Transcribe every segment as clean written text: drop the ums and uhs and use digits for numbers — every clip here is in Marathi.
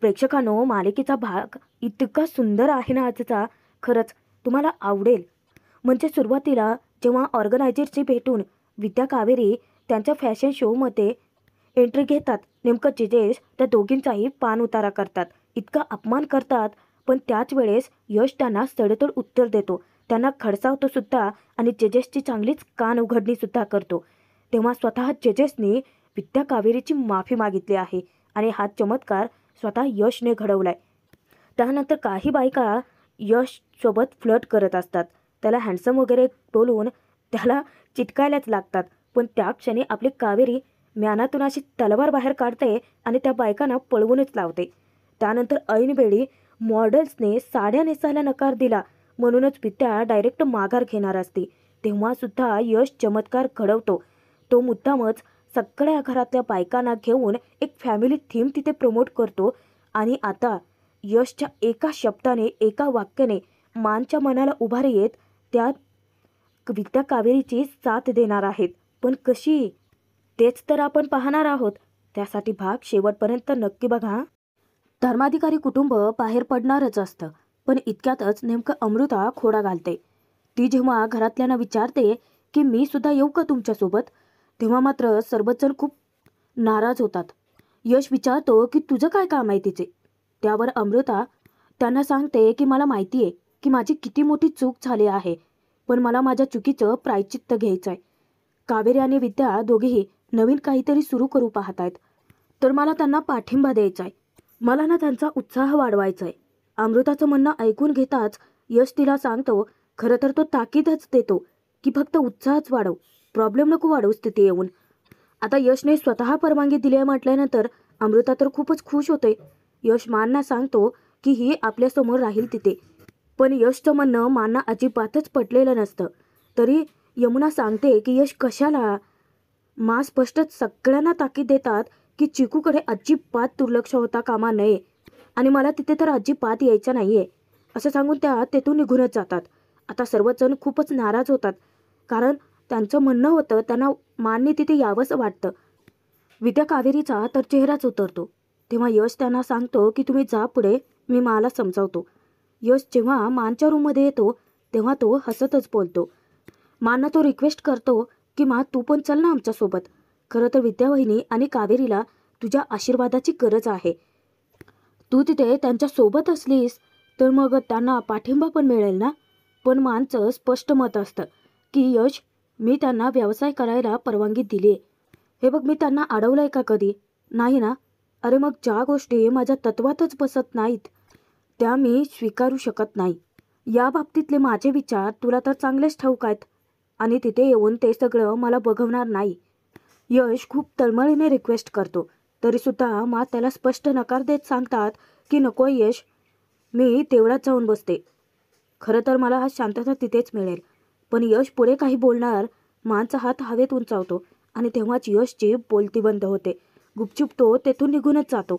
प्रेक्षकांनो, मालिकेचा भाग इतका सुंदर आहे ना आजचा, खरंच तुम्हाला आवडेल. म्हणजे सुरुवातीला जेव्हा ऑर्गनायझरशी भेटून विद्या कावेरी त्यांच्या फॅशन शोमध्ये एंट्री घेतात, नेमकं जिजेश त्या दोघींचाही पाणउतारा करतात, इतका अपमान करतात. पण त्याच वेळेस यश त्यांना सडेतोड उत्तर देतो, त्यांना खडसावतो सुद्धा आणि जिजेशची चांगलीच कान उघडणी सुद्धा करतो. तेव्हा स्वतः जिजेशने विद्या कावेरीची माफी मागितली आहे आणि हा चमत्कार स्वतः यशने घडवलाय. त्यानंतर काही बायका यश सोबत फ्लर्ट करत असतात, त्याला हँडसम वगैरे बोलून त्याला चिटकायलाच लागतात. पण त्या क्षणी आपली कावेरी म्यानातून अशी तलवार बाहेर काढते आणि त्या बायकांना पळवूनच लावते. त्यानंतर ऐनवेळी मॉडेल्सने साड्या नेसायला नकार दिला म्हणूनच विद्या डायरेक्ट माघार घेणार असते. तेव्हा सुद्धा यश चमत्कार घडवतो. तो मुद्दामच सगळ्या घरातल्या बायकांना घेऊन एक फॅमिली थीम तिथे प्रमोट करतो आणि आता यशच्या एका शब्दाने, एका वाक्याने मानच्या मनाला उभारी येत त्या विद्या कावेरीची साथ देणार आहेत. पण कशी, तेच तर आपण पाहणार आहोत. त्यासाठी भाग शेवटपर्यंत नक्की बघा. धर्माधिकारी कुटुंब बाहेर पडणारच असतं, पण इतक्यातच नेमकं अमृता खोडा घालते. ती जेव्हा घरातल्यांना विचारते की मी सुद्धा येऊ का तुमच्यासोबत, तेव्हा मात्र सर्वजण खूप नाराज होतात. यश विचारतो की तुझं काय काम आहे तिचे. त्यावर अमृता त्यांना सांगते की मला माहिती आहे की माझी किती मोठी चूक झाली आहे, पण मला माझ्या चुकीचं प्रायश्चित्त घ्यायचं आहे. कावेरी आणि विद्या दोघेही नवीन काहीतरी सुरू करू पाहत आहेत, तर मला त्यांना पाठिंबा द्यायचा आहे. मला ना त्यांचा उत्साह वाढवायचा आहे. अमृताचं म्हणणं ऐकून घेताच यश तिला सांगतो, खरं तर तो ताकीदच देतो की फक्त उत्साहच वाढव, प्रॉब्लेम नको वाढवूस तिथे येऊन. आता यशने स्वतः परवानगी दिली आहे म्हटल्यानंतर अमृता तर खूपच खुश होते. यश मानना सांगतो की ही आपल्यासमोर राहील तिथे. पण यशचं म्हणणं मानना अजिबातच पटलेलं नसतं. तरी यमुना सांगते की यश कशाला. मा स्पष्टच सगळ्यांना ताकीद देतात की चिकूकडे अजिबात दुर्लक्ष होता कामा नये आणि मला तिथे तर अजिबात यायचं नाहीये, असं सांगून त्या तेथून निघूनच जातात. आता सर्वजण खूपच नाराज होतात, कारण त्यांचं म्हणणं होतं त्यांना मानने तिथे यावंसं वाटतं. विद्या कावेरीचा तर चेहराच उतरतो. तेव्हा यश त्यांना सांगतो की तुम्ही जा पुढे, मी माला समजावतो. यश जेव्हा मानच्या रूममध्ये येतो तेव्हा तो हसतच बोलतो. मानना तो रिक्वेस्ट करतो की मा तू पण चल ना आमच्यासोबत. खरं तर विद्या वहिनी आणि कावेरीला तुझ्या आशीर्वादाची गरज आहे. तू तिथे त्यांच्या सोबत असलीस तर मग त्यांना पाठिंबा पण मिळेल ना. पण मानचं स्पष्ट मत असतं की यश, मी त्यांना व्यवसाय करायला परवानगी दिली. हे बघ, मी त्यांना अडवलंय का कधी? नाही ना. अरे मग ज्या गोष्टी माझ्या तत्वातच बसत नाहीत त्या मी स्वीकारू शकत नाही. या बाबतीतले माझे विचार तुला तर चांगलेच ठाऊक आहेत आणि तिथे येऊन ते सगळं मला बघवणार नाही. यश खूप तळमळीने रिक्वेस्ट करतो, तरीसुद्धा मा त्याला स्पष्ट नकार देत सांगतात की नको यश, मी तेवढाच जाऊन बसते. खरं तर मला शांतता तिथेच मिळेल. पण यश पुढे काही बोलणार, मानचा हात हवेत उंचावतो आणि तेव्हाच यशची बोलती बंद होते. गुपचूप तो तेथून निघूनच जातो.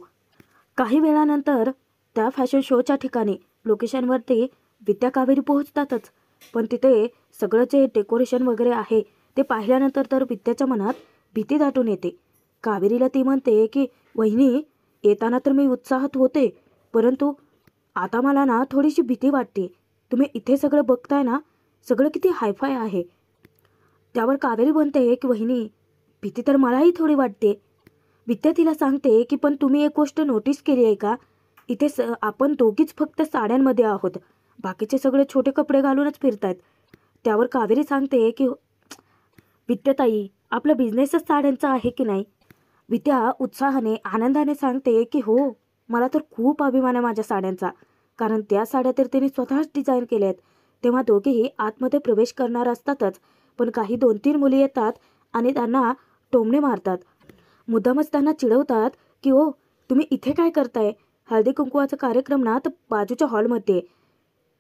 काही वेळानंतर त्या फॅशन शोच्या ठिकाणी लोकेशनवरती विद्या कावेरी पोहोचतातच. पण तिथे सगळं जे डेकोरेशन वगैरे आहे ते पाहिल्यानंतर तर विद्याच्या मनात भीती दाटून येते. कावेरीला ती म्हणते की वहिनी, येताना तर मी उत्साहात होते, परंतु आता मला ना थोडीशी भीती वाटते. तुम्ही इथे सगळं बघताय ना, सगळं किती हायफाय आहे. त्यावर कावेरी म्हणते की वहिनी, भीती तर मलाही थोडी वाटते. विद्या तिला सांगते की पण तुम्ही एक गोष्ट नोटीस केली आहे का, इथे आपण दोघीच फक्त साड्यांमध्ये आहोत, बाकीचे सगळे छोटे कपडे घालूनच फिरतायत. त्यावर कावेरी सांगते की विद्याताई, आपला बिझनेसच साड्यांचा आहे की नाही. विद्या उत्साहाने आनंदाने सांगते की हो, मला तर खूप अभिमान आहे माझ्या साड्यांचा, कारण त्या साड्या तर तिने स्वतःच डिझाईन केल्या आहेत. तेव्हा दोघेही आतमध्ये प्रवेश करणार असतातच, पण काही 2-3 मुली येतात आणि त्यांना टोमणे मारतात. मुद्दामच त्यांना चिडवतात की ओ, तुम्ही इथे काय करताय, हळदी कुंकवाचा कार्यक्रम ना तर बाजूच्या हॉलमध्ये.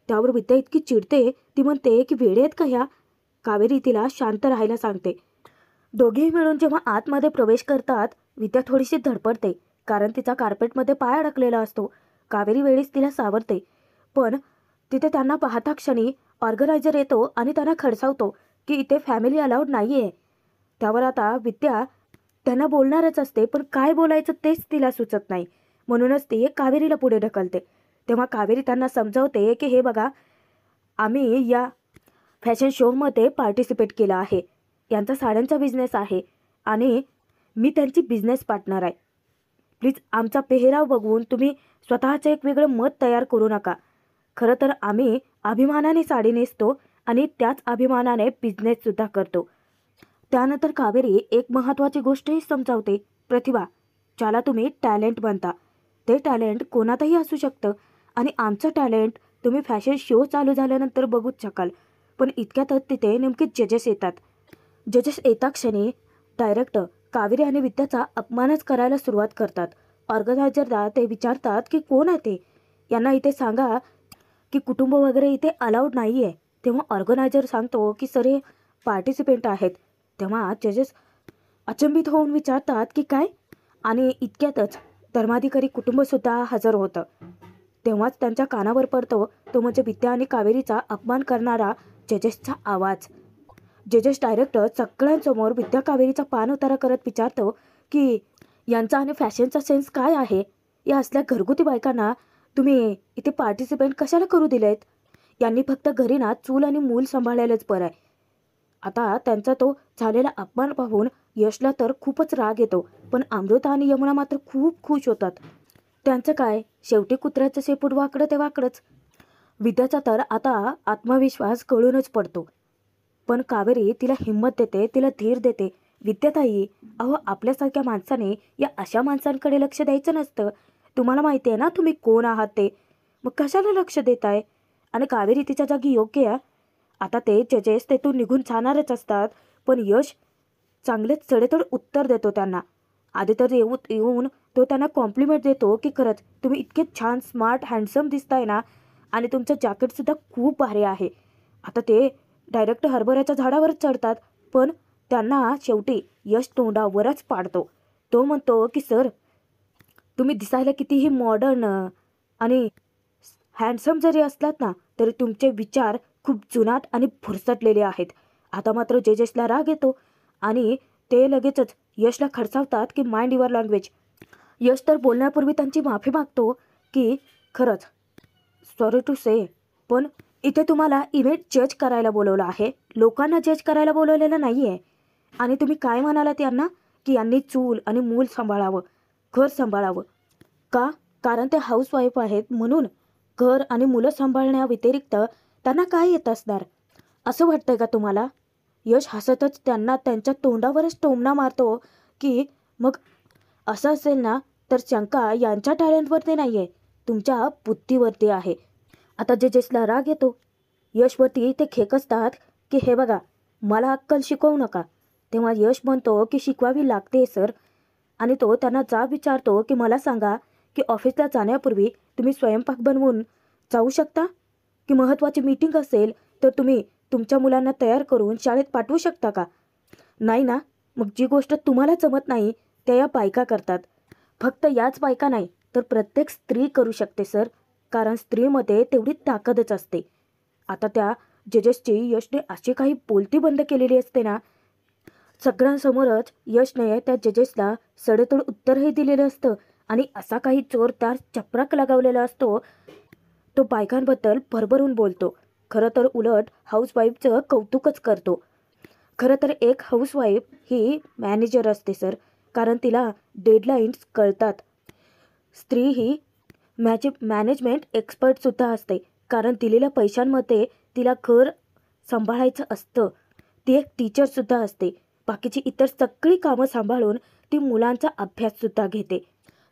त्यावर विद्या इतकी चिडते, ती म्हणते की वेडे आहेत का ह्या. कावेरी तिला शांत राहायला सांगते. दोघेही मिळून जेव्हा आतमध्ये प्रवेश करतात, विद्या थोडीशी धडपडते, कारण तिचा कार्पेटमध्ये पाय अडकलेला असतो. कावेरी वेळीच तिला सावरते, पण तिथे त्यांना पाहता क्षणी ऑर्गनायझर येतो आणि त्यांना खडसावतो की इथे फॅमिली अलाउड नाही आहे. त्यावर आता विद्या त्यांना बोलणारच असते, पण काय बोलायचं तेच तिला सुचत नाही. म्हणूनच ती कावेरीला पुढे ढकलते. तेव्हा कावेरी त्यांना समजावते की हे बघा, आम्ही या फॅशन शोमध्ये पार्टिसिपेट केलं आहे. यांचा साड्यांचा बिझनेस आहे आणि मी त्यांची बिझनेस पार्टनर आहे. प्लीज आमचा पेहराव बघून तुम्ही स्वतःचं एक वेगळं मत तयार करू नका. खरं तर आम्ही अभिमानाने साडी नेसतो आणि त्याच अभिमानाने बिझनेससुद्धा करतो. त्यानंतर कावेरी एक महत्त्वाची गोष्टही समजावते. प्रतिभा, ज्याला तुम्ही टॅलेंट म्हणता, ते टॅलेंट कोणातही असू शकतं आणि आमचं टॅलेंट तुम्ही फॅशन शो चालू झाल्यानंतर बघूच शकाल. पण इतक्यातच तिथे नेमके जजेस येतात. जजेस येता क्षणी डायरेक्ट कावेरी आणि विद्याचा अपमानच करायला सुरुवात करतात. ऑर्गनायझरला ते विचारतात की कोण आहे ते, यांना इथे सांगा की कुटुंब वगैरे इथे अलाउड नाही आहे. तेव्हा ऑर्गनायझर सांगतो की सर हे पार्टिसिपेंट आहेत. तेव्हा जजेस अचंबित होऊन विचारतात की काय, आणि इतक्यातच धर्माधिकारी कुटुंबसुद्धा हजर होतं. तेव्हाच त्यांच्या कानावर पडतो तो म्हणजे विद्या आणि कावेरीचा अपमान करणारा जजेसचा आवाज. जजेस डायरेक्ट सगळ्यांसमोर विद्या कावेरीचा पान उतारा करत विचारतो की यांचा आणि फॅशनचा सेन्स काय आहे. या असल्या घरगुती बायकांना तुम्ही इथे पार्टिसिपेंट कशाला करू दिलेत. यांनी फक्त घरी ना चूल आणि मूल सांभाळलेलंच बरं आहे. आता त्यांचा तो झालेला अपमान पाहून यशला तर खूपच राग येतो, पण अमृता आणि यमुना मात्र खूप खुश होतात. त्यांचं काय, शेवटी कुत्र्याचं शेपूट वाकडं ते वाकडंच. विद्याचा तर आता आत्मविश्वास कळूनच पडतो. पण कावेरी तिला हिंमत देते, तिला धीर देते. विद्याताई, अहो आपल्यासारख्या माणसाने या अशा माणसांकडे लक्ष द्यायचं नसतं. तुम्हाला माहिती आहे ना तुम्ही कोण आहात ते, मग कशाला लक्ष देताय. आणि कावेरी तिच्या जागी योग्य आहे. आता ते जजेस तेथून निघून जाणारच असतात, पण यश चांगलेच सडेतोड उत्तर देतो त्यांना. आधी तर येऊन तो त्यांना कॉम्प्लिमेंट देतो की खरंच तुम्ही इतके छान, स्मार्ट, हँडसम दिसताय ना, आणि तुमचं जॅकेटसुद्धा खूप भारी आहे. आता ते डायरेक्ट हरभऱ्याच्या झाडावरच चढतात, पण त्यांना शेवटी यश तोंडावरच पाडतो. तो म्हणतो की सर, तुम्ही दिसायला कितीही मॉडर्न आणि हँडसम जरी असलात ना, तरी तुमचे विचार खूप जुनाट आणि भुरसटलेले आहेत. आता मात्र जजेसला राग येतो आणि ते लगेचच यशला खडसावतात की माइंड युअर लँग्वेज. यश तर बोलण्यापूर्वी त्यांची माफी मागतो की खरंच सॉरी टू से, पण इथे तुम्हाला इव्हेंट जज करायला बोलवलं आहे, लोकांना जज करायला बोलवलेलं नाही आहे. आणि तुम्ही काय म्हणालात यांना की यांनी चूल आणि मूल सांभाळावं, घर सांभाळावं. का, कारण ते हाऊसवाईफ आहेत म्हणून. घर आणि मुलं सांभाळण्याव्यतिरिक्त त्यांना काय येत असणार असं वाटतंय का तुम्हाला. यश हसतच त्यांना त्यांच्या तोंडावरच टोमणा मारतो की मग असं असेल ना, तर शंका यांच्या टॅलेंटवरती नाही आहे, तुमच्या बुद्धीवरती आहे. आता जजेसला राग येतो. यशवरती ते खेकसतात की हे बघा, मला अक्कल शिकवू नका. तेव्हा यश म्हणतो की शिकवावी लागते सर. आणि तो त्यांना जाब विचारतो की मला सांगा की ऑफिसला जाण्यापूर्वी तुम्ही स्वयंपाक बनवून जाऊ शकता, की महत्त्वाची मीटिंग असेल तर तुम्ही तुमच्या मुलांना तयार करून शाळेत पाठवू शकता का. नाही ना, मग जी गोष्ट तुम्हाला जमत नाही त्या या बायका करतात. फक्त याच बायका नाही तर प्रत्येक स्त्री करू शकते सर, कारण स्त्रीमध्ये तेवढी ताकदच असते. आता त्या जजेसची यशने अशी काही बोलती बंद केलेली असते ना, सगळ्यांसमोरच यशने त्या जजेसला सडेतोड उत्तरही दिलेलं असतं आणि असा काही जोरदार चपराक लगावलेला असतो. तो बायकांबद्दल भरभरून बोलतो. खरं तर उलट हाऊसवाईफचं कौतुकच करतो. खरं तर एक हाऊसवाईफ ही मॅनेजर असते सर, कारण तिला डेडलाईन्स कळतात. स्त्री ही मॅनेजमेंट एक्सपर्टसुद्धा असते, कारण दिलेल्या पैशांमध्ये तिला घर सांभाळायचं असतं. ती एक टीचरसुद्धा असते. बाकीची इतर सगळी कामं सांभाळून ती मुलांचा अभ्याससुद्धा घेते.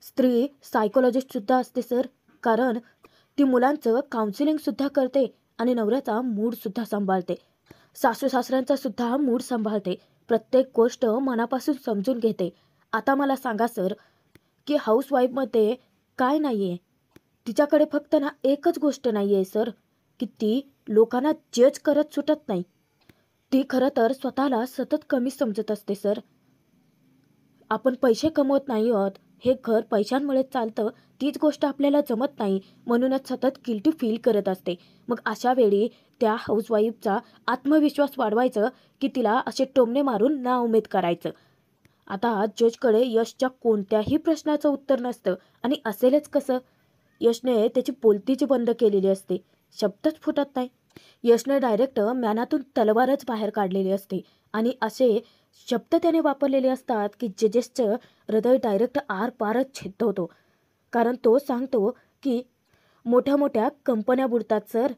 स्त्री सायकोलॉजिस्टसुद्धा असते सर, कारण ती मुलांचं काउन्सिलिंगसुद्धा करते आणि नवऱ्याचा मूडसुद्धा सांभाळते. सासू सासऱ्यांचा सुद्धा मूड सांभाळते. प्रत्येक गोष्ट मनापासून समजून घेते. आता मला सांगा सर की हाऊसवाईफमध्ये काय नाही आहे. तिच्याकडे फक्त ना एकच गोष्ट नाही आहे सर, की ती लोकांना जज करत सुटत नाही. ती खरं तर स्वतःला सतत कमी समजत असते सर. आपण पैसे कमवत नाही आहोत, हे घर पैशांमुळे चालतं, तीच गोष्ट आपल्याला जमत नाही, म्हणूनच सतत गिल्टी फील करत असते. मग अशा वेळी त्या हाऊसवाईफचा आत्मविश्वास वाढवायचं की तिला असे टोमणे मारून नाउमेद करायचं. आता जजकडे यशच्या कोणत्याही प्रश्नाचं उत्तर नसतं आणि असेलच कसं. यशने त्याची बोलतीच बंद केलेली असते, शब्दच फुटत नाही. यशने डायरेक्ट मॅनातून तलवारच बाहेर काढलेली असते आणि असे शब्द त्याने वापरलेले असतात की जजेसचं हृदय डायरेक्ट आरपारच छेदतो. कारण तो सांगतो की मोठ्या मोठ्या कंपन्या बुडतात सर,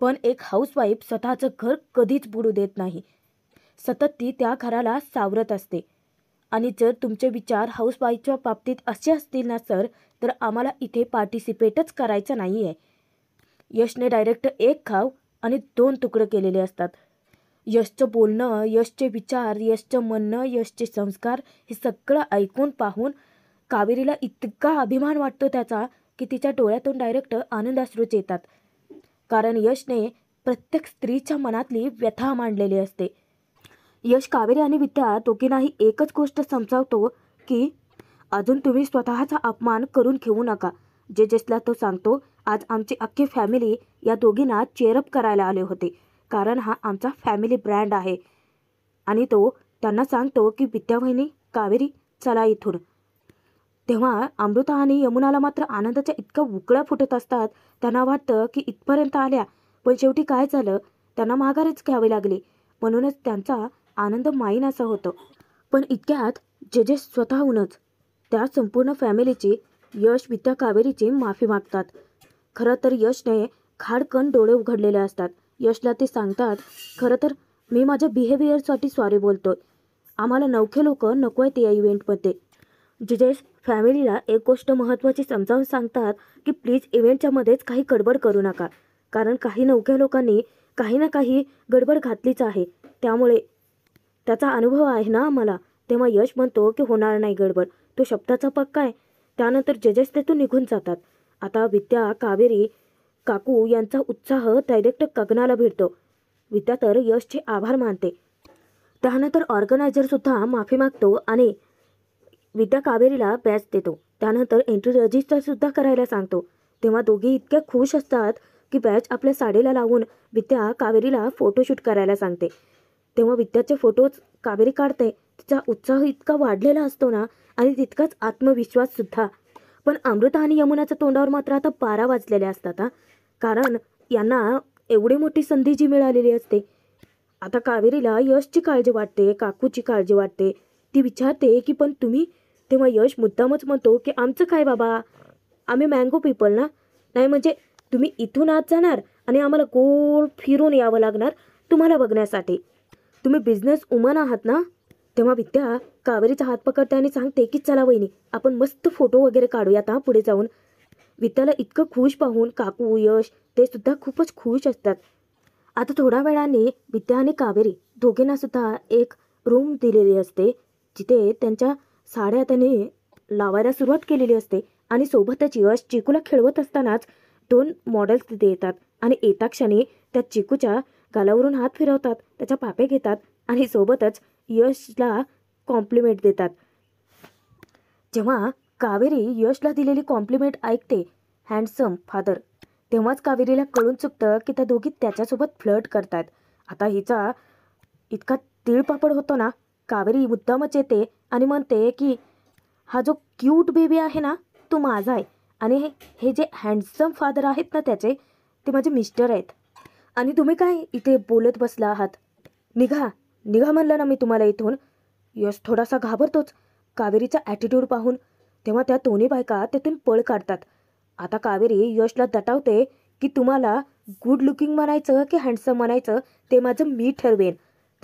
पण एक हाऊसवाईफ स्वतःचं घर कधीच बुडू देत नाही. सतत ती त्या घराला सावरत असते. आणि जर तुमचे विचार हाऊसवाईफच्या बाबतीत असे असतील ना सर, तर आम्हाला इथे पार्टिसिपेटच करायचं नाही आहे. यशने डायरेक्ट एक घाव आणि 2 तुकडे केलेले असतात. यशचं बोलणं, यशचे विचार, यशचं म्हणणं, यशचे संस्कार हे सगळं ऐकून पाहून कावेरीला इतका अभिमान वाटतो त्याचा की तिच्या डोळ्यातून डायरेक्ट आनंदाश्रूच येतात. कारण यशने प्रत्येक स्त्रीच्या मनातली व्यथा मांडलेली असते. यश कावेरी आणि विद्या दोघींनाही एकच गोष्ट समजावतो की अजून तुम्ही स्वतःचा अपमान करून घेऊ नका. जजेसला तो सांगतो, आज आमची अख्खी फॅमिली या दोघींना चेअरअप करायला आले होते, कारण हा आमचा फॅमिली ब्रँड आहे. आणि तो त्यांना सांगतो की विद्या वहिनी, कावेरी, चला इथून. तेव्हा अमृता आणि यमुनाला मात्र आनंदाच्या इतक्या उकळ्या फुटत असतात. त्यांना वाटतं की इथपर्यंत आल्या, पण शेवटी काय झालं, त्यांना माघारीच घ्यावी लागली. म्हणूनच त्यांचा आनंद माईनासा होतो. पण इतक्यात जजेस स्वतःहूनच त्या संपूर्ण फॅमिलीची, यश, विद्या, कावेरीची माफी मागतात. खरं तर यशने खाडकन डोळे उघडलेले असतात. यशला ते सांगतात, खरं तर मी माझ्या बिहेवियरसाठी सॉरी बोलतोय. आम्हाला नवखे लोक नको आहेत या इव्हेंटमध्ये. जजेस फॅमिलीला एक गोष्ट महत्त्वाची समजावून सांगतात की प्लीज इव्हेंटच्या मध्येच काही गडबड करू नका, कारण काही नवख्या लोकांनी काही ना काही गडबड घातलीच आहे, त्यामुळे त्याचा अनुभव आहे ना आम्हाला. तेव्हा यश म्हणतो की होणार नाही गडबड, तो शब्दाचा पक्का आहे. त्यानंतर जजेस तेथून निघून जातात. आता विद्या, कावेरी, काकू यांचा उत्साह डायरेक्ट गगनाला भिडतो. विद्या तर यशचे आभार मानते. त्यानंतर ऑर्गनायझरसुद्धा माफी मागतो आणि विद्या कावेरीला बॅच देतो. त्यानंतर एंट्री रजिस्टरसुद्धा करायला सांगतो. तेव्हा दोघी इतक्या खुश असतात की बॅच आपल्या साडीला लावून विद्या कावेरीला फोटोशूट करायला सांगते. तेव्हा विद्याचे फोटोज कावेरी काढते. तिचा उत्साह इतका वाढलेला असतो ना, आणि तितकाच आत्मविश्वाससुद्धा. पण अमृता आणि यमुनाच्या तोंडावर मात्र आता 12 वाजलेले असतात कारण यांना एवढी मोठी संधी जी मिळालेली असते. आता कावेरीला यशची काळजी वाटते, काकूची काळजी वाटते. ती विचारते की पण तुम्ही. तेव्हा यश मुद्दामच म्हणतो की आमचं काय बाबा, आम्ही मँगो पीपल ना, नाही म्हणजे तुम्ही इथून आत जाणार आणि आम्हाला गोल फिरून यावं लागणार तुम्हाला बघण्यासाठी. तुम्ही बिझनेस वुमन आहात ना. तेव्हा विद्या कावेरीचा हात पकडते आणि सांगते की चला वहिनी, आपण मस्त फोटो वगैरे काढूयात पुढे जाऊन. विद्याला इतकं खुश पाहून काकू, यश ते सुद्धा खूपच खुश असतात. आता थोड्या वेळाने विद्या आणि कावेरी दोघींना सुद्धा एक रूम दिलेली असते, जिथे त्यांच्या साड्या त्याने लावायला सुरुवात केलेली असते. आणि सोबतच यश चिकूला खेळवत असतानाच 2 मॉडेल्स तिथे येतात आणि येता क्षणी त्या चिकूच्या गालावरून हात फिरवतात, त्याच्या पापे घेतात आणि सोबतच यशला कॉम्प्लिमेंट देतात. जेव्हा कावेरी यशला दिलेली कॉम्प्लिमेंट ऐकते, हँडसम फादर, तेव्हाच कावेरीला कळून चुकतं की त्या दोघी त्याच्यासोबत फ्लर्ट करतात. आता हिचा इतका तीळपापड होतो ना. कावेरी मुद्दामच येते आणि म्हणते की हा जो क्यूट बेबी आहे ना, तो माझा आहे आणि हे जे हँडसम फादर आहेत ना त्याचे, ते माझे मिस्टर आहेत. आणि तुम्ही काय इथे बोलत बसला आहात, निघा निघा म्हणलं ना मी तुम्हाला इथून. यश थोडासा घाबरतोच कावेरीचा ॲटिट्यूड पाहून. तेव्हा त्या दोन्ही बायका तिथून पळ काढतात. आता कावेरी यशला दटावते की तुम्हाला गुड लुकिंग म्हणायचं की हँडसम म्हणायचं ते माझं मी ठरवेन,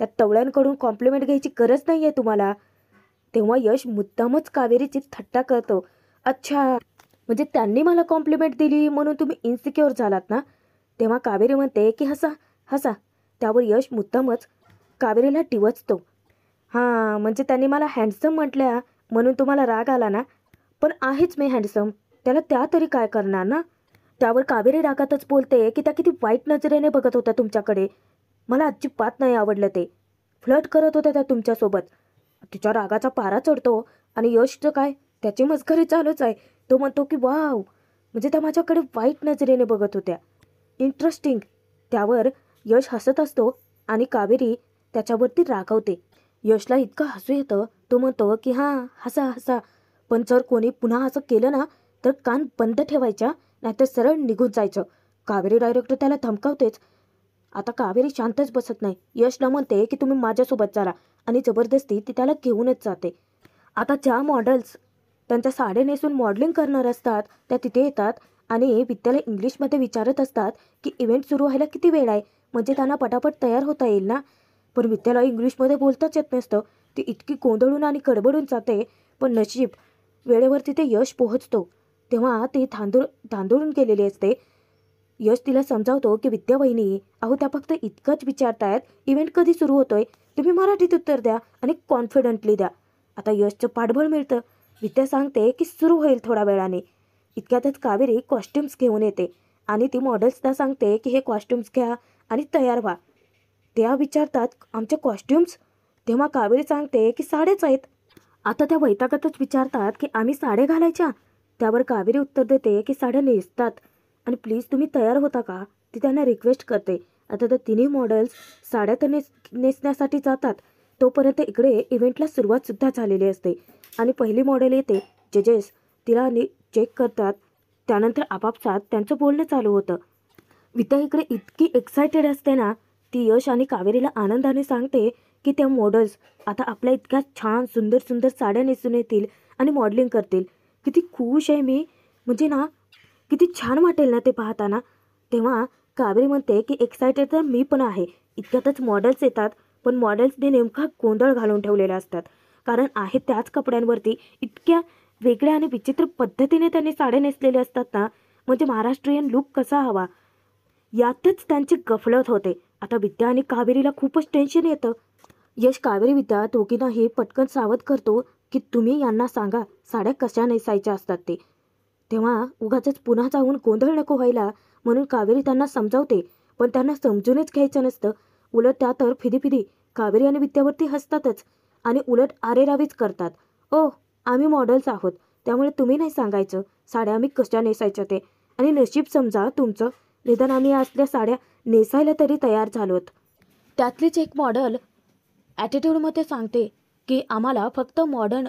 त्या टवळ्यांकडून कॉम्प्लिमेंट घ्यायची गरज नाही आहे तुम्हाला. तेव्हा यश मुद्दामच कावेरीची थट्टा करतो. अच्छा, म्हणजे त्यांनी मला कॉम्प्लिमेंट दिली म्हणून तुम्ही इन्सिक्युअर झालात ना. तेव्हा कावेरी म्हणते की हसा हसा. त्यावर यश मुद्दामच कावेरीला डिवचतो. हां, म्हणजे त्यांनी मला हँडसम म्हटल्या म्हणून तुम्हाला राग आला ना, पण आहेच मी हँडसम, त्याला त्या तरी काय करणार ना. त्यावर कावेरी रागातच बोलते की त्या किती वाईट नजरेने बघत होत्या तुमच्याकडे, मला अजिबात नाही आवडलं ते, फ्लर्ट करत होत्या त्या तुमच्यासोबत. तिच्या रागाचा पारा चढतो आणि यशचं काय, त्याची मस्करी चालूच आहे. तो म्हणतो की वाव, म्हणजे त्या माझ्याकडे वाईट नजरेने बघत होत्या, इंटरेस्टिंग. त्यावर यश हसत असतो आणि कावेरी त्याच्यावरती रागावते. यशला इतकं हसू येतं, तो तो म्हणतो की हां हसा हसा, पण जर कोणी पुन्हा असं केलं ना तर कान बंद ठेवायच्या, नाहीतर सरळ निघून जायचं. कावेरी डायरेक्टर त्याला धमकावतेच. आता कावेरी शांतच बसत नाही. यशला म्हणते की तुम्ही माझ्यासोबत चला आणि जबरदस्ती ती त्याला घेऊनच जाते. आता ज्या मॉडेल्स त्यांच्या साड्या नेसून मॉडेलिंग करणार असतात त्या तिथे येतात आणि विद्याला इंग्लिशमध्ये विचारत असतात की इव्हेंट सुरू व्हायला किती वेळ आहे, म्हणजे त्यांना पटापट तयार होता येईल ना. पण विद्याला इंग्लिशमध्ये बोलताच येत नसतं. ती इतकी गोंधळून आणि गडबडून जाते. पण नशीब वेळेवर तिथे यश पोहोचतो. तेव्हा ती धांदळून गेलेली असते. यश तिला समजावतो की विद्या वहिनी, अहो त्या फक्त इतकंच विचारतायत इव्हेंट कधी सुरू होतोय, तुम्ही मराठीत उत्तर द्या आणि कॉन्फिडंटली द्या. आता यशचं पाठबळ मिळतं. विद्या सांगते की सुरू होईल थोड्या वेळाने. इतक्यातच कावेरी कॉस्ट्युम्स घेऊन येते आणि ती मॉडेल्सला सांगते की हे कॉस्ट्युम्स घ्या आणि तयार व्हा. त्या विचारतात आमचे कॉस्ट्युम्स? तेव्हा कावेरी सांगते की साड्याच आहेत. आता त्या वैतागातच विचारतात की आम्ही साड्या घालायच्या? त्यावर कावेरी उत्तर देते की साड्या नेसतात आणि प्लीज तुम्ही तयार होता का, ती त्यांना रिक्वेस्ट करते. आता त्या तिन्ही मॉडेल्स साड्या तर नेसण्यासाठी जातात. तोपर्यंत इकडे इव्हेंटला सुरुवातसुद्धा झालेली असते आणि पहिली मॉडेल येते. जजेस तिला चेक करतात. त्यानंतर आपापसात त्यांचं बोलणं चालू होतं. विद्या इकडे इतकी एक्सायटेड असते ना, ती यश आणि कावेरीला आनंदाने सांगते की त्या मॉडेल्स आता आपल्या इतक्या छान सुंदर सुंदर साड्या नेसून येतील आणि मॉडेलिंग करतील. किती खुश आहे मी, म्हणजे ना किती छान वाटेल ना ते पाहताना. तेव्हा कावेरी म्हणते की एक्सायटेड तर मी पण आहे. इतक्यातच मॉडेल्स येतात. पण मॉडेल्सने नेमका गोंधळ घालून ठेवलेला असतात, कारण आहे त्याच कपड्यांवरती इतक्या वेगळ्या आणि विचित्र पद्धतीने त्यांनी साड्या नेसलेल्या असतात ना, म्हणजे महाराष्ट्रीयन लुक कसा हवा यातच त्यांची गफलत होते. आता विद्या आणि कावेरीला खूपच टेन्शन येतं. यश कावेरी विद्या दोघींनाही पटकन सावध करतो की तुम्ही यांना सांगा साड्या कशा नेसायच्या असतात ते. तेव्हा उगाचच पुन्हा जाऊन गोंधळ नको व्हायला म्हणून कावेरी त्यांना समजावते. पण त्यांना समजूनच घ्यायचं नसतं. उलट त्या तर फिदी कावेरी आणि विद्यावरती हसतातच आणि उलट आरेरावीच करतात. ओ आम्ही मॉडेल्स आहोत, त्यामुळे तुम्ही नाही सांगायचं साड्या आम्ही कशा नेसायच्या ते. आणि नशीब समजा तुमचं, निदान आम्ही असल्या साड्या नेसायला तरी तयार झालोत. त्यातलीच एक मॉडेल ॲटिट्यूडमध्ये सांगते की आम्हाला फक्त मॉडर्न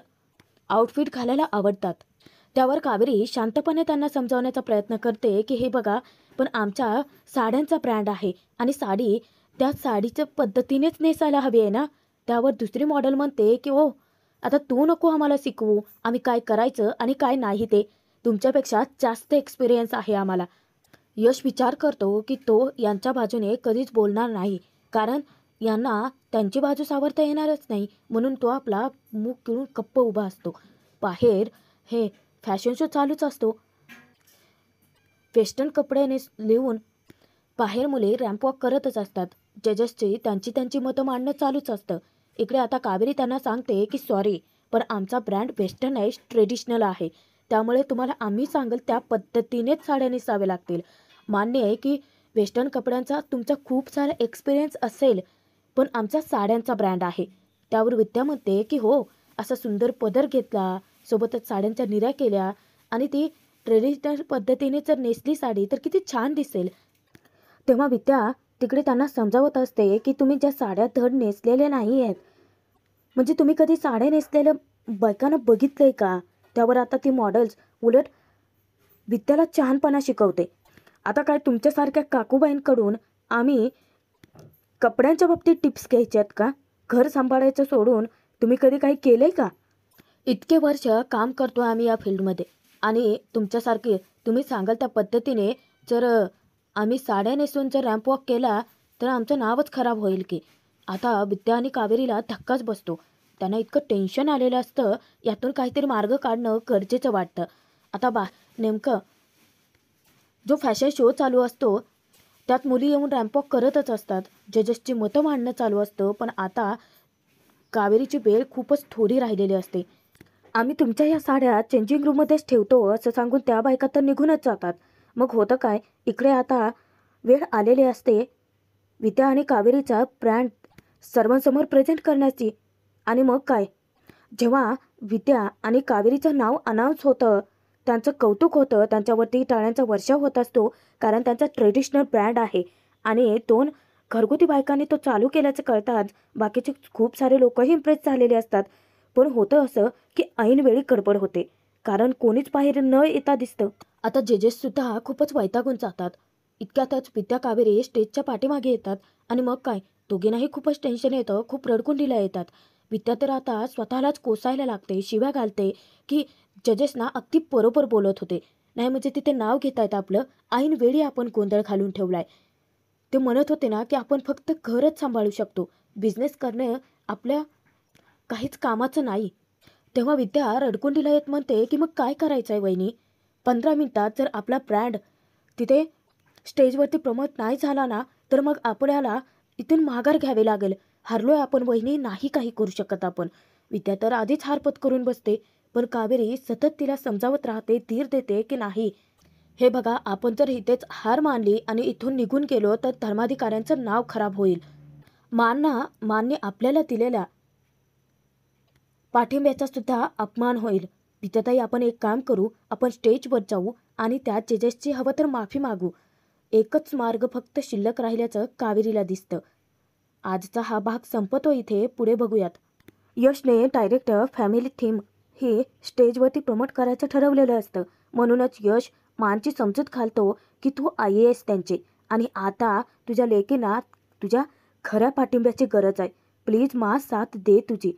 आउटफिट घालायला आवडतात. त्यावर कावेरी शांतपणे त्यांना समजावण्याचा प्रयत्न करते की हे बघा, पण आमच्या साड्यांचा ब्रँड आहे आणि साडी त्या साडीच्या पद्धतीनेच नेसायला हवी आहे ना. त्यावर दुसरी मॉडेल म्हणते की ओ आता तू नको आम्हाला शिकवू, आम्ही काय करायचं आणि काय नाही ते, तुमच्यापेक्षा जास्त एक्सपिरियन्स आहे आम्हाला. यश विचार करतो की तो यांच्या बाजूने कधीच बोलणार नाही, कारण यांना त्यांची बाजू सावरता येणारच नाही. म्हणून तो आपला मुख गिळून गप्प उभा असतो. बाहेर हे फॅशन शो चालूच असतो. वेस्टर्न कपड्याने लिहून बाहेर मुले रॅम्प वॉक करतच असतात. जजेसची त्यांची मतं मांडणं चालूच असतं. इकडे आता कावेरी त्यांना सांगते की सॉरी, पण आमचा ब्रँड वेस्टर्न आहे, ट्रेडिशनल आहे, त्यामुळे तुम्हाला आम्ही सांगेल त्या पद्धतीनेच साड्या नेसाव्या लागतील. मान्य आहे की वेस्टर्न कपड्यांचा तुमचा खूप सारा एक्सपिरियन्स असेल, पण आमचा साड्यांचा ब्रँड आहे. त्यावर विद्या म्हणते की हो, असा सुंदर पदर घेतला, सोबतच साड्यांच्या निऱ्या केल्या आणि ती ट्रेडिशनल पद्धतीने जर नेसली साडी तर किती छान दिसेल. तेव्हा विद्या तिकडे त्यांना समजावत असते की तुम्ही ज्या साड्या धड नेसलेल्या नाही आहेत, म्हणजे तुम्ही कधी साड्या नेसलेल्या बायकांना बघितलंय का. त्यावर आता ती मॉडेल्स उलट विद्याला छानपणा शिकवते. आता काय तुमच्यासारख्या काकूबाईंकडून आम्ही कपड्यांच्या बाबतीत टिप्स घ्यायच्या आहेत का? घर सांभाळायचं सोडून तुम्ही कधी काही केलंय का? इतके वर्ष काम करतो आम्ही या फील्डमध्ये आणि तुमच्यासारखे तुम्ही सांगाल त्या पद्धतीने जर आम्ही साड्या नेसून जर रॅम्प वॉक केला तर आमचं नावच खराब होईल की. आता विद्या आणि कावेरीला धक्काच बसतो. त्यांना इतकं टेन्शन आलेलं असतं, यातून काहीतरी मार्ग काढणं गरजेचं वाटतं. आता नेमकं जो फॅशन शो चालू असतो त्यात मुली येऊन रॅम्प वॉक करतच असतात. जजेसची मतं मांडणं चालू असतं. पण आता कावेरीची वेळ खूपच थोडी राहिलेली असते. आम्ही तुमच्या या साड्या चेंजिंग रूममध्येच ठेवतो असं सांगून त्या बायका तर निघूनच जातात. मग होतं काय, इकडे आता वेळ आलेली असते विद्या आणि कावेरीचा ब्रँड सर्वांसमोर प्रेझेंट करण्याची. आणि मग काय, जेव्हा विद्या आणि कावेरीचं नाव अनाऊन्स होतं, त्यांचं कौतुक होतं, त्यांच्यावरती टाळ्यांचा वर्षाव होत असतो, कारण त्यांचा ट्रेडिशनल ब्रँड आहे आणि 2 घरगुती बायकांनी तो चालू केल्याचं कळताच बाकीचे खूप सारे लोकही इम्प्रेस झालेले असतात. पण होतं असं की ऐनवेळी गडबड होते, कारण कोणीच बाहेर न येता दिसतं. आता जेजेससुद्धा खूपच वैतागून जातात. इतक्यातच विद्या कावेरी स्टेजच्या पाठीमागे येतात आणि मग काय, दोघींनाही खूपच टेन्शन येतं, खूप रडकुंडीला येतात. विद्या तर आता स्वतःलाच कोसायला लागते, शिव्या घालते की जजेसना अगदी बरोबर बोलत होते. नाही म्हणजे तिथे नाव घेतायत आपलं, ऐनवेळी आपण गोंधळ घालून ठेवलाय. ते म्हणत होते ना की आपण फक्त घरच सांभाळू शकतो, बिझनेस करणं आपल्या काहीच कामाचं नाही. तेव्हा विद्या रडकुंडीला येत म्हणते की मग काय करायचं आहे वहिनी? 15 मिनिटात जर आपला ब्रँड तिथे स्टेजवरती प्रमोट नाही झाला ना, तर मग आपल्याला इथून माघार घ्यावी लागेल. हारलोय आपण वहिनी, नाही काही करू शकत आपण. विद्या तर आधीच हार पत्करून बसते, पण कावेरी सतत तिला समजावत राहते, धीर देते की नाही, हे बघा, आपण जर इथेच हार मानली आणि इथून निघून गेलो तर धर्माधिकाऱ्यांचं नाव खराब होईल. मान्य आपल्याला दिलेल्या पाठिंब्याचा सुद्धा अपमान होईल. विद्याताई, आपण एक काम करू, आपण स्टेजवर जाऊ आणि त्या जजेसची हवं तर माफी मागू. एकच मार्ग फक्त शिल्लक राहिल्याचं कावेरीला दिसतं. आजचा हा भाग संपतो इथे, पुढे बघूयात. यशने डायरेक्टर फॅमिली थीम ही स्टेजवरती प्रमोट करायचं ठरवलेलं असतं. म्हणूनच यश मानची समजूत घालतो की तू आई आहेस त्यांची आणि आता तुझ्या लेकीना तुझ्या खऱ्या पाठिंब्याची गरज आहे. प्लीज मा, साथ दे तुझी.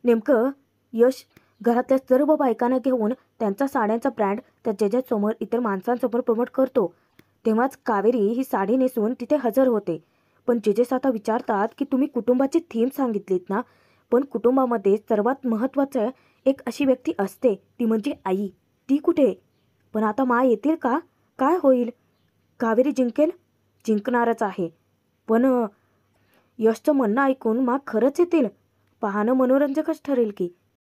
नेमकं यश घरातल्या सर्व बायकांना घेऊन त्यांचा साड्यांचा ब्रँड त्या जजेससमोर इतर माणसांसमोर प्रमोट करतो. तेव्हाच कावेरी ही साडी नेसून तिथे हजर होते. पण जजेस आता विचारतात की तुम्ही कुटुंबाची थीम सांगितलीत ना, पण कुटुंबामध्ये सर्वात महत्त्वाचं एक अशी व्यक्ती असते, ती म्हणजे आई. ती कुठे? पण आता मा येतील का? काय होईल? कावेरी जिंकेल? जिंकणारच आहे. पण यशचं म्हणणं ऐकून मा खरंच येतील? पाहणं मनोरंजकच ठरेल की.